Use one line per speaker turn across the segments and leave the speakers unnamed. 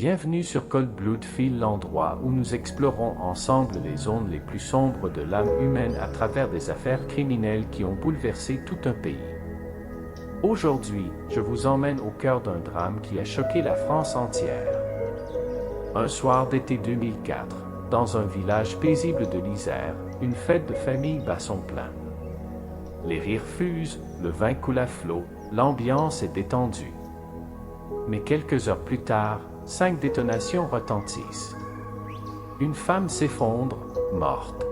Bienvenue sur Cold Blood Field, l'endroit où nous explorons ensemble les zones les plus sombres de l'âme humaine à travers des affaires criminelles qui ont bouleversé tout un pays. Aujourd'hui, je vous emmène au cœur d'un drame qui a choqué la France entière. Un soir d'été 2004, dans un village paisible de l'Isère, une fête de famille bat son plein. Les rires fusent, le vin coule à flot, l'ambiance est détendue. Mais quelques heures plus tard, 5 détonations retentissent. Une femme s'effondre, morte.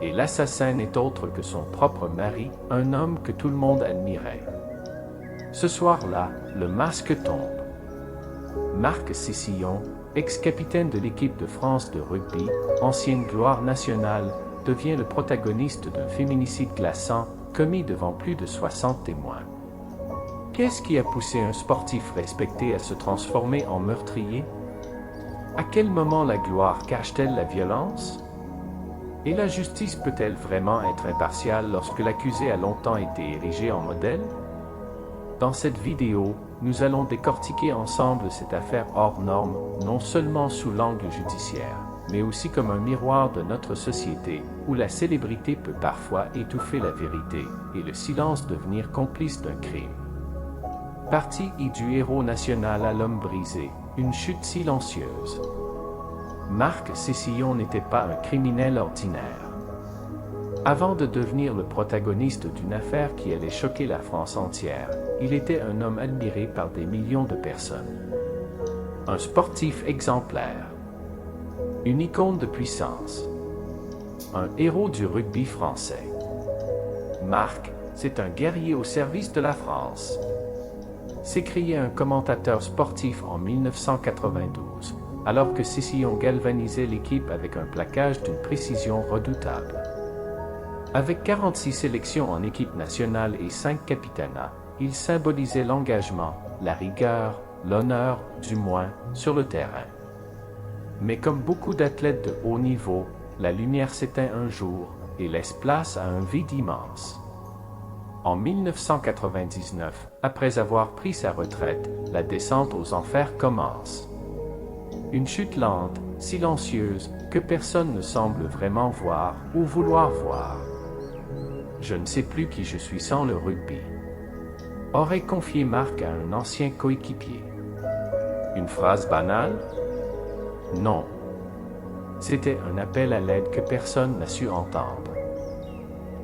Et l'assassin n'est autre que son propre mari, un homme que tout le monde admirait. Ce soir-là, le masque tombe. Marc Cessillon, ex-capitaine de l'équipe de France de rugby, ancienne gloire nationale, devient le protagoniste d'un féminicide glaçant commis devant plus de 60 témoins. Qu'est-ce qui a poussé un sportif respecté à se transformer en meurtrier? À quel moment la gloire cache-t-elle la violence? Et la justice peut-elle vraiment être impartiale lorsque l'accusé a longtemps été érigé en modèle? Dans cette vidéo, nous allons décortiquer ensemble cette affaire hors norme, non seulement sous l'angle judiciaire, mais aussi comme un miroir de notre société, où la célébrité peut parfois étouffer la vérité, et le silence devenir complice d'un crime. Partie I du héros national à l'homme brisé, une chute silencieuse. Marc Cessillon n'était pas un criminel ordinaire. Avant de devenir le protagoniste d'une affaire qui allait choquer la France entière, il était un homme admiré par des millions de personnes. Un sportif exemplaire. Une icône de puissance. Un héros du rugby français. Marc, c'est un guerrier au service de la France, s'écriait un commentateur sportif en 1992, alors que Cessillon galvanisait l'équipe avec un plaquage d'une précision redoutable. Avec 46 sélections en équipe nationale et 5 capitanats, il symbolisait l'engagement, la rigueur, l'honneur, du moins, sur le terrain. Mais comme beaucoup d'athlètes de haut niveau, la lumière s'éteint un jour et laisse place à un vide immense. En 1999, après avoir pris sa retraite, la descente aux enfers commence. Une chute lente, silencieuse, que personne ne semble vraiment voir ou vouloir voir. Je ne sais plus qui je suis sans le rugby, aurait confié Marc à un ancien coéquipier. Une phrase banale? Non. C'était un appel à l'aide que personne n'a su entendre.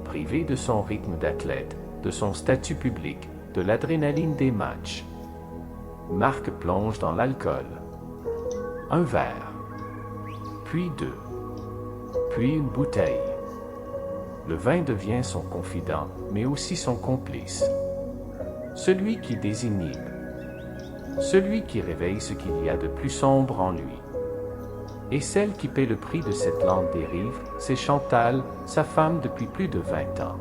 Privé de son rythme d'athlète, de son statut public, de l'adrénaline des matchs, Marc plonge dans l'alcool. Un verre, puis 2, puis une bouteille. Le vin devient son confident, mais aussi son complice. Celui qui désinhibe. Celui qui réveille ce qu'il y a de plus sombre en lui. Et celle qui paie le prix de cette lente dérive, c'est Chantal, sa femme depuis plus de 20 ans.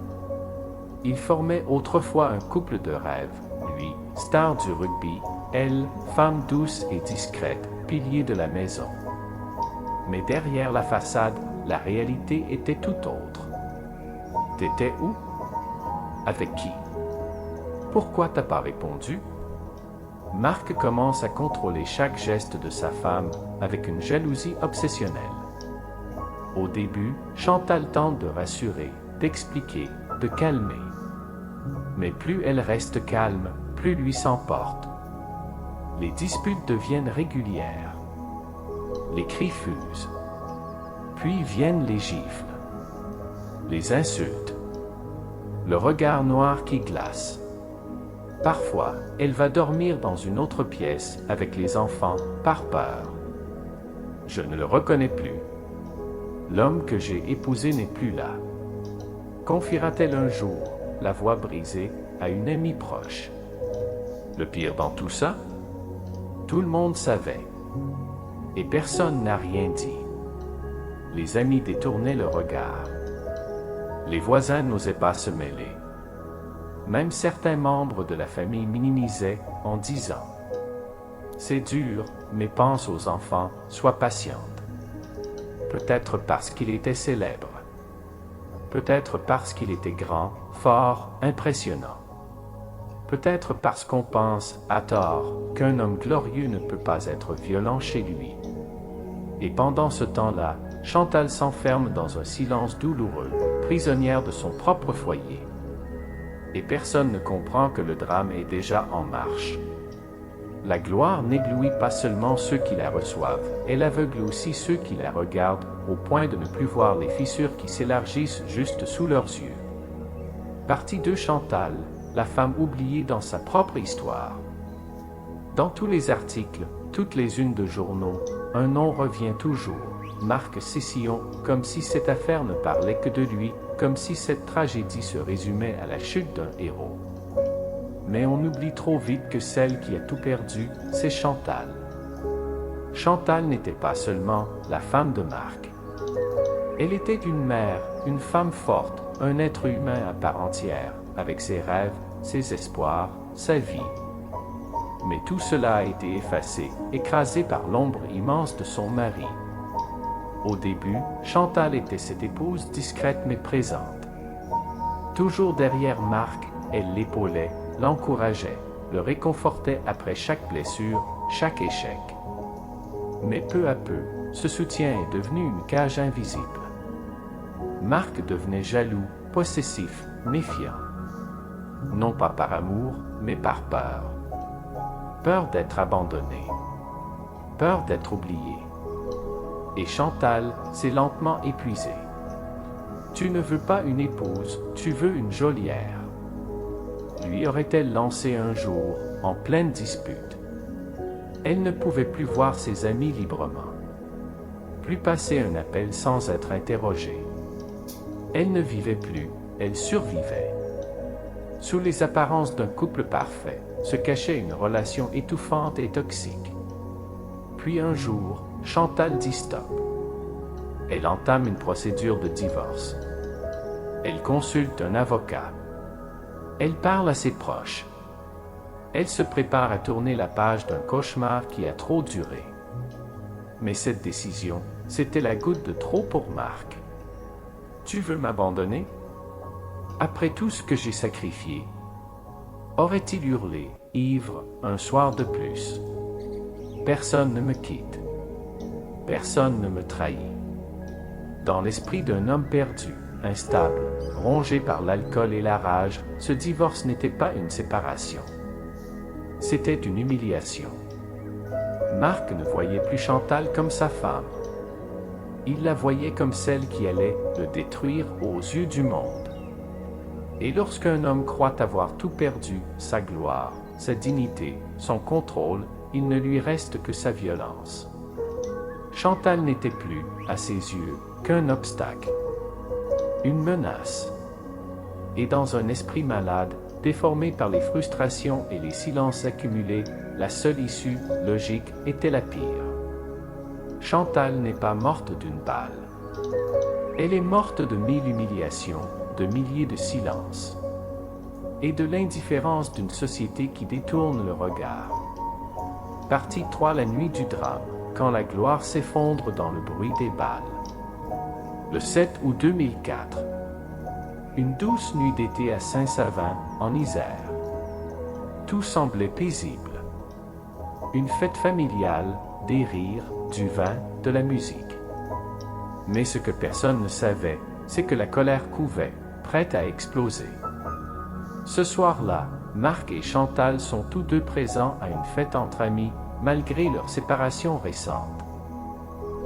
Ils formaient autrefois un couple de rêve, lui, star du rugby, elle, femme douce et discrète, pilier de la maison. Mais derrière la façade, la réalité était tout autre. T'étais où? Avec qui? Pourquoi t'as pas répondu? Marc commence à contrôler chaque geste de sa femme avec une jalousie obsessionnelle. Au début, Chantal tente de rassurer, d'expliquer, de calmer. Mais plus elle reste calme, plus lui s'emporte. Les disputes deviennent régulières. Les cris fusent. Puis viennent les gifles. Les insultes. Le regard noir qui glace. Parfois, elle va dormir dans une autre pièce avec les enfants, par peur. Je ne le reconnais plus. L'homme que j'ai épousé n'est plus là. Confiera-t-elle un jour, la voix brisée, à une amie proche? Le pire dans tout ça? Tout le monde savait. Et personne n'a rien dit. Les amis détournaient le regard. Les voisins n'osaient pas se mêler. Même certains membres de la famille minimisaient en disant « C'est dur, mais pense aux enfants, sois patiente. » Peut-être parce qu'il était célèbre. Peut-être parce qu'il était grand, fort, impressionnant. Peut-être parce qu'on pense, à tort, qu'un homme glorieux ne peut pas être violent chez lui. Et pendant ce temps-là, Chantal s'enferme dans un silence douloureux, prisonnière de son propre foyer. Et personne ne comprend que le drame est déjà en marche. La gloire n'éblouit pas seulement ceux qui la reçoivent, elle aveugle aussi ceux qui la regardent, au point de ne plus voir les fissures qui s'élargissent juste sous leurs yeux. Partie 2 Chantal, la femme oubliée dans sa propre histoire. Dans tous les articles, toutes les unes de journaux, un nom revient toujours, Marc Sisson, comme si cette affaire ne parlait que de lui, comme si cette tragédie se résumait à la chute d'un héros. Mais on oublie trop vite que celle qui a tout perdu, c'est Chantal. Chantal n'était pas seulement la femme de Marc. Elle était une mère, une femme forte, un être humain à part entière, avec ses rêves, ses espoirs, sa vie. Mais tout cela a été effacé, écrasé par l'ombre immense de son mari. Au début, Chantal était cette épouse discrète mais présente. Toujours derrière Marc, elle l'épaulait, l'encourageait, le réconfortait après chaque blessure, chaque échec. Mais peu à peu, ce soutien est devenu une cage invisible. Marc devenait jaloux, possessif, méfiant. Non pas par amour, mais par peur. Peur d'être abandonné. Peur d'être oublié. Et Chantal s'est lentement épuisée. Tu ne veux pas une épouse, tu veux une geôlière. Lui aurait-elle lancé un jour, en pleine dispute. Elle ne pouvait plus voir ses amis librement. Plus passer un appel sans être interrogée. Elle ne vivait plus, elle survivait. Sous les apparences d'un couple parfait, se cachait une relation étouffante et toxique. Puis un jour, Chantal dit stop. Elle entame une procédure de divorce. Elle consulte un avocat. Elle parle à ses proches. Elle se prépare à tourner la page d'un cauchemar qui a trop duré. Mais cette décision, c'était la goutte de trop pour Marc. Tu veux m'abandonner? Après tout ce que j'ai sacrifié, aurait-il hurlé, ivre, un soir de plus. Personne ne me quitte. Personne ne me trahit. Dans l'esprit d'un homme perdu, instable, rongé par l'alcool et la rage, ce divorce n'était pas une séparation. C'était une humiliation. Marc ne voyait plus Chantal comme sa femme. Il la voyait comme celle qui allait le détruire aux yeux du monde. Et lorsqu'un homme croit avoir tout perdu, sa gloire, sa dignité, son contrôle, il ne lui reste que sa violence. Chantal n'était plus, à ses yeux, qu'un obstacle, une menace. Et dans un esprit malade, déformé par les frustrations et les silences accumulés, la seule issue, logique, était la pire. Chantal n'est pas morte d'une balle. Elle est morte de 1000 humiliations, de milliers de silences, et de l'indifférence d'une société qui détourne le regard. Partie 3 La nuit du drame, quand la gloire s'effondre dans le bruit des balles. Le 7 août 2004. Une douce nuit d'été à Saint-Savin, en Isère. Tout semblait paisible. Une fête familiale, des rires, du vin, de la musique. Mais ce que personne ne savait, c'est que la colère couvait, prête à exploser. Ce soir-là, Marc et Chantal sont tous deux présents à une fête entre amis, malgré leur séparation récente.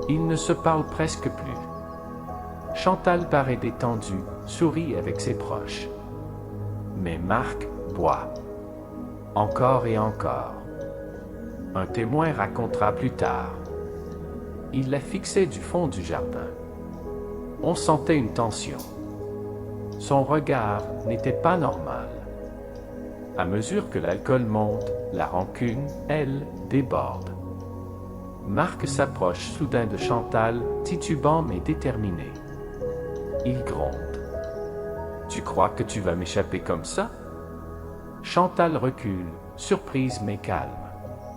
Ils ne se parlent presque plus. Chantal paraît détendue, sourit avec ses proches. Mais Marc boit. Encore et encore. Un témoin racontera plus tard. Il la fixait du fond du jardin. On sentait une tension. Son regard n'était pas normal. À mesure que l'alcool monte, la rancune, elle, déborde. Marc s'approche soudain de Chantal, titubant mais déterminé. Il gronde. « Tu crois que tu vas m'échapper comme ça ?» Chantal recule, surprise mais calme.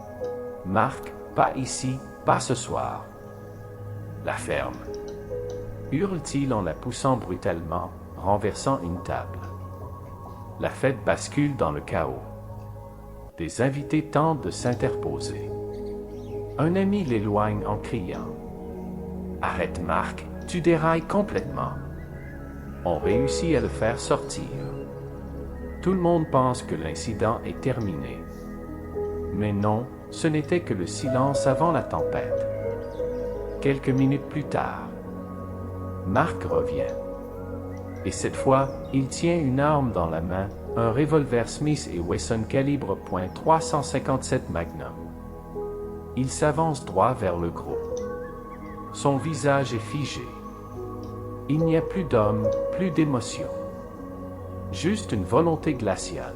« Marc, pas ici, pas ce soir. » La ferme. Hurle-t-il en la poussant brutalement, renversant une table. La fête bascule dans le chaos. Des invités tentent de s'interposer. Un ami l'éloigne en criant « Arrête Marc, tu dérailles complètement !» On réussit à le faire sortir. Tout le monde pense que l'incident est terminé. Mais non, ce n'était que le silence avant la tempête. Quelques minutes plus tard, Marc revient. Et cette fois, il tient une arme dans la main, un revolver Smith & Wesson calibre .357 Magnum. Il s'avance droit vers le groupe. Son visage est figé. Il n'y a plus d'homme, plus d'émotion. Juste une volonté glaciale.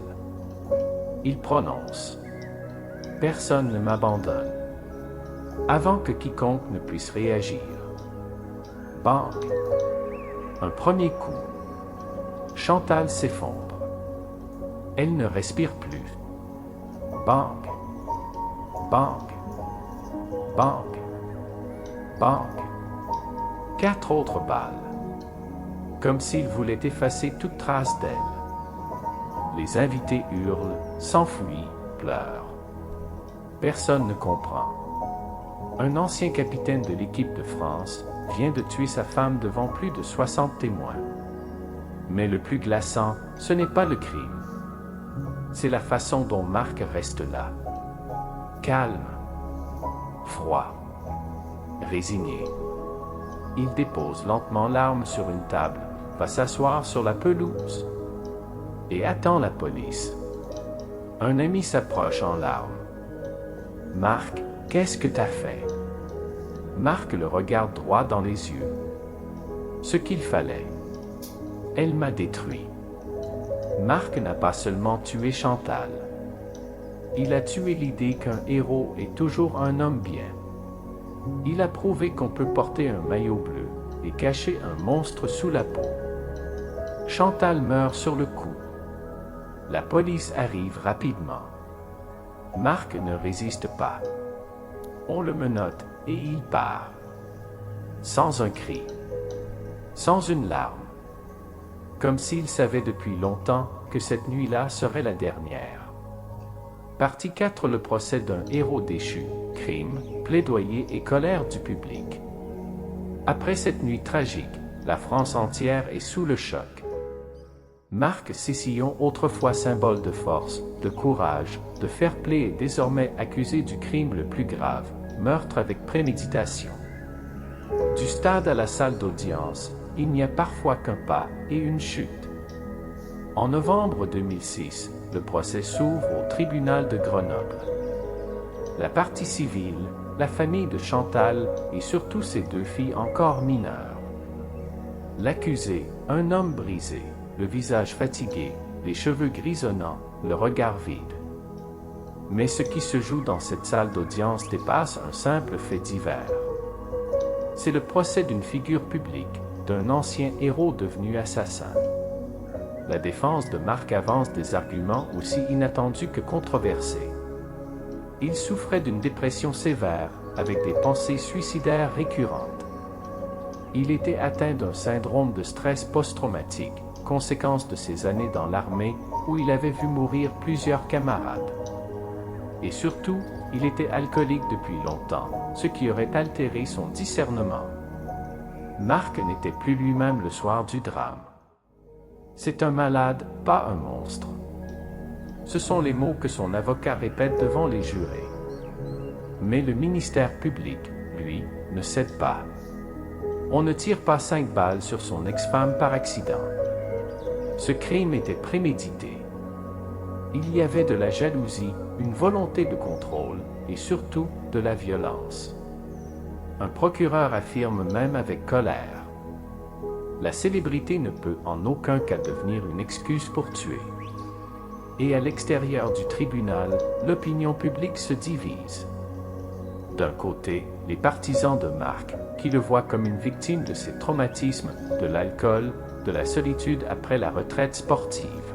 Il prononce « Personne ne m'abandonne » avant que quiconque ne puisse réagir. Bang! Un premier coup. Chantal s'effondre. Elle ne respire plus. Bang! Bang! Bang! Bang! 4 autres balles. Comme s'il voulait effacer toute trace d'elle. Les invités hurlent, s'enfuient, pleurent. Personne ne comprend. Un ancien capitaine de l'équipe de France vient de tuer sa femme devant plus de 60 témoins. Mais le plus glaçant, ce n'est pas le crime. C'est la façon dont Marc reste là. Calme, froid, résigné. Il dépose lentement l'arme sur une table, va s'asseoir sur la pelouse et attend la police. Un ami s'approche en larmes. « Marc, qu'est-ce que t'as fait ?» Marc le regarde droit dans les yeux. Ce qu'il fallait. Elle m'a détruit. Marc n'a pas seulement tué Chantal. Il a tué l'idée qu'un héros est toujours un homme bien. Il a prouvé qu'on peut porter un maillot bleu et cacher un monstre sous la peau. Chantal meurt sur le coup. La police arrive rapidement. Marc ne résiste pas. On le menotte et il part. Sans un cri. Sans une larme. Comme s'il savait depuis longtemps que cette nuit-là serait la dernière. Partie 4. Le procès d'un héros déchu. Crime, plaidoyer et colère du public. Après cette nuit tragique, la France entière est sous le choc. Marc Cessillon, autrefois symbole de force, de courage, de fair-play, est désormais accusé du crime le plus grave, meurtre avec préméditation. Du stade à la salle d'audience, il n'y a parfois qu'un pas et une chute. En novembre 2006, le procès s'ouvre au tribunal de Grenoble. La partie civile, la famille de Chantal et surtout ses 2 filles encore mineures. L'accusé, un homme brisé, le visage fatigué, les cheveux grisonnants, le regard vide. Mais ce qui se joue dans cette salle d'audience dépasse un simple fait divers. C'est le procès d'une figure publique, d'un ancien héros devenu assassin. La défense de Marc avance des arguments aussi inattendus que controversés. Il souffrait d'une dépression sévère, avec des pensées suicidaires récurrentes. Il était atteint d'un syndrome de stress post-traumatique, conséquence de ses années dans l'armée, où il avait vu mourir plusieurs camarades. Et surtout, il était alcoolique depuis longtemps, ce qui aurait altéré son discernement. Marc n'était plus lui-même le soir du drame. C'est un malade, pas un monstre. Ce sont les mots que son avocat répète devant les jurés. Mais le ministère public, lui, ne cède pas. On ne tire pas 5 balles sur son ex-femme par accident. Ce crime était prémédité. Il y avait de la jalousie, une volonté de contrôle et surtout de la violence. Un procureur affirme même avec colère. La célébrité ne peut en aucun cas devenir une excuse pour tuer. Et à l'extérieur du tribunal, l'opinion publique se divise. D'un côté, les partisans de Marc, qui le voient comme une victime de ses traumatismes, de l'alcool, de la solitude après la retraite sportive.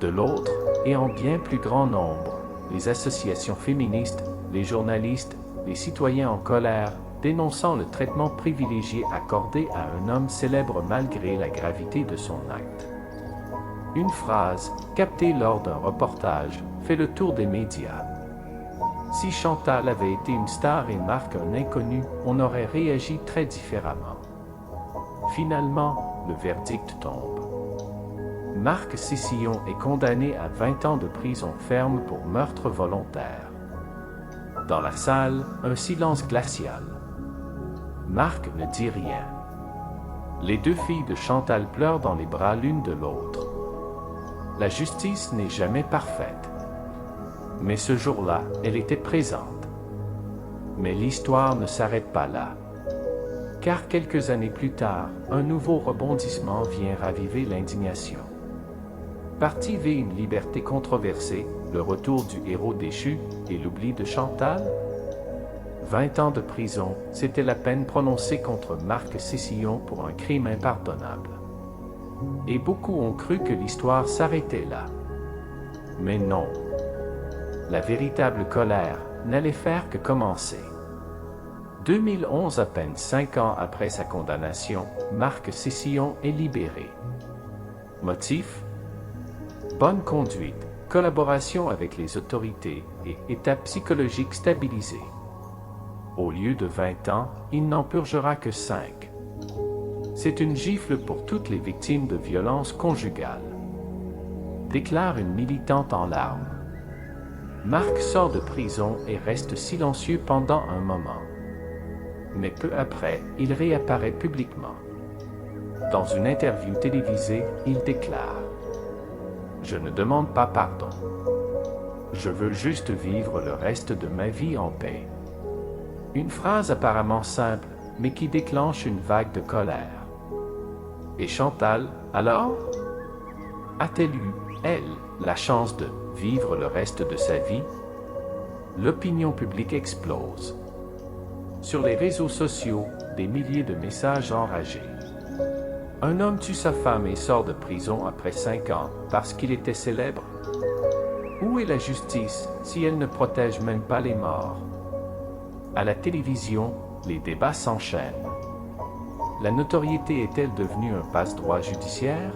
De l'autre, et en bien plus grand nombre, les associations féministes, les journalistes, les citoyens en colère, dénonçant le traitement privilégié accordé à un homme célèbre malgré la gravité de son acte. Une phrase, captée lors d'un reportage, fait le tour des médias. Si Chantal avait été une star et Marc un inconnu, on aurait réagi très différemment. Finalement, le verdict tombe. Marc Cessillon est condamné à 20 ans de prison ferme pour meurtre volontaire. Dans la salle, un silence glacial. Marc ne dit rien. Les deux filles de Chantal pleurent dans les bras l'une de l'autre. La justice n'est jamais parfaite. Mais ce jour-là, elle était présente. Mais l'histoire ne s'arrête pas là. Car quelques années plus tard, un nouveau rebondissement vient raviver l'indignation. Parti vers une liberté controversée, le retour du héros déchu et l'oubli de Chantal? 20 ans de prison, c'était la peine prononcée contre Marc Cessillon pour un crime impardonnable. Et beaucoup ont cru que l'histoire s'arrêtait là. Mais non. La véritable colère n'allait faire que commencer. 2011, à peine 5 ans après sa condamnation, Marc Cessillon est libéré. Motif? Bonne conduite, collaboration avec les autorités et état psychologique stabilisé. Au lieu de 20 ans, il n'en purgera que 5. C'est une gifle pour toutes les victimes de violences conjugales. Déclare une militante en larmes. Marc sort de prison et reste silencieux pendant un moment. Mais peu après, il réapparaît publiquement. Dans une interview télévisée, il déclare « Je ne demande pas pardon. Je veux juste vivre le reste de ma vie en paix. » Une phrase apparemment simple, mais qui déclenche une vague de colère. Et Chantal, alors? A-t-elle eu, elle, la chance de vivre le reste de sa vie? L'opinion publique explose. Sur les réseaux sociaux, des milliers de messages enragés. Un homme tue sa femme et sort de prison après 5 ans parce qu'il était célèbre? Où est la justice si elle ne protège même pas les morts? À la télévision, les débats s'enchaînent. La notoriété est-elle devenue un passe-droit judiciaire?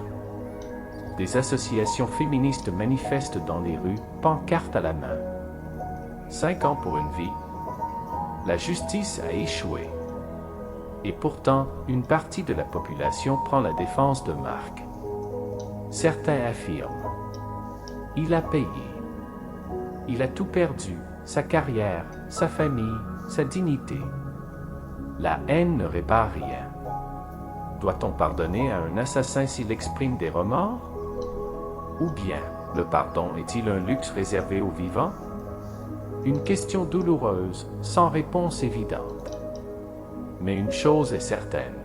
Des associations féministes manifestent dans les rues, pancartes à la main. 5 ans pour une vie. La justice a échoué. Et pourtant, une partie de la population prend la défense de Marc. Certains affirment. Il a payé. Il a tout perdu, sa carrière, sa famille, sa dignité. La haine ne répare rien. Doit-on pardonner à un assassin s'il exprime des remords? Ou bien, le pardon est-il un luxe réservé aux vivants? Une question douloureuse, sans réponse évidente. Mais une chose est certaine.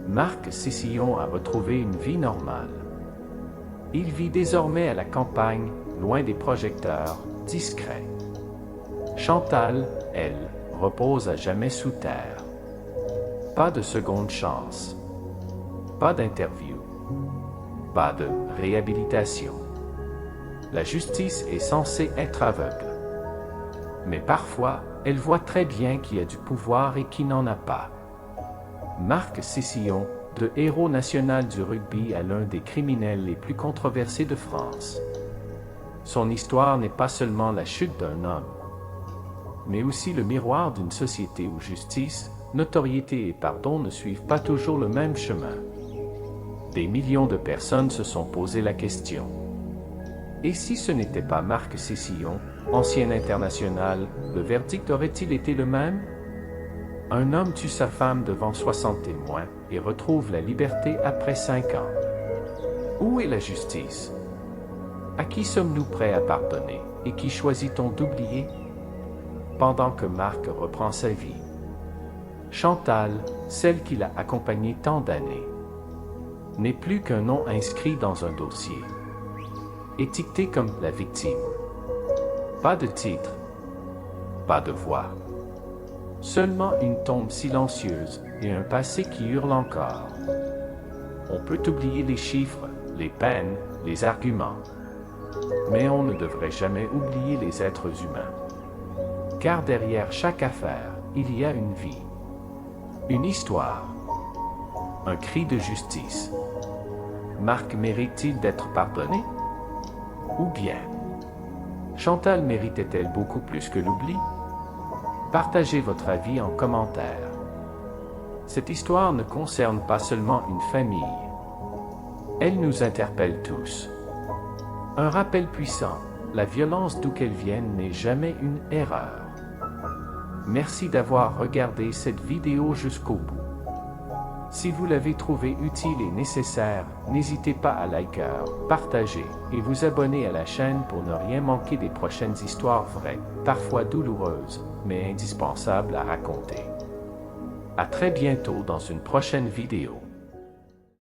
Marc Cessillon a retrouvé une vie normale. Il vit désormais à la campagne, loin des projecteurs, discret. Chantal, elle, repose à jamais sous terre. Pas de seconde chance. Pas d'interview. Pas de réhabilitation. La justice est censée être aveugle. Mais parfois, elle voit très bien qui a du pouvoir et qui n'en a pas. Marc Cessillon, de héros national du rugby à l'un des criminels les plus controversés de France. Son histoire n'est pas seulement la chute d'un homme, mais aussi le miroir d'une société où justice, notoriété et pardon ne suivent pas toujours le même chemin. Des millions de personnes se sont posé la question. Et si ce n'était pas Marc Cessillon, ancien international, le verdict aurait-il été le même? Un homme tue sa femme devant 60 témoins et retrouve la liberté après 5 ans. Où est la justice? À qui sommes-nous prêts à pardonner et qui choisit-on d'oublier? Pendant que Marc reprend sa vie. Chantal, celle qui l'a accompagné tant d'années, n'est plus qu'un nom inscrit dans un dossier, étiqueté comme la victime. Pas de titre, pas de voix. Seulement une tombe silencieuse et un passé qui hurle encore. On peut oublier les chiffres, les peines, les arguments. Mais on ne devrait jamais oublier les êtres humains. Car derrière chaque affaire, il y a une vie, une histoire, un cri de justice. Marc mérite-t-il d'être pardonné? Ou bien, Chantal méritait-elle beaucoup plus que l'oubli? Partagez votre avis en commentaire. Cette histoire ne concerne pas seulement une famille. Elle nous interpelle tous. Un rappel puissant, la violence d'où qu'elle vienne n'est jamais une erreur. Merci d'avoir regardé cette vidéo jusqu'au bout. Si vous l'avez trouvée utile et nécessaire, n'hésitez pas à liker, partager et vous abonner à la chaîne pour ne rien manquer des prochaines histoires vraies, parfois douloureuses, mais indispensables à raconter. À très bientôt dans une prochaine vidéo.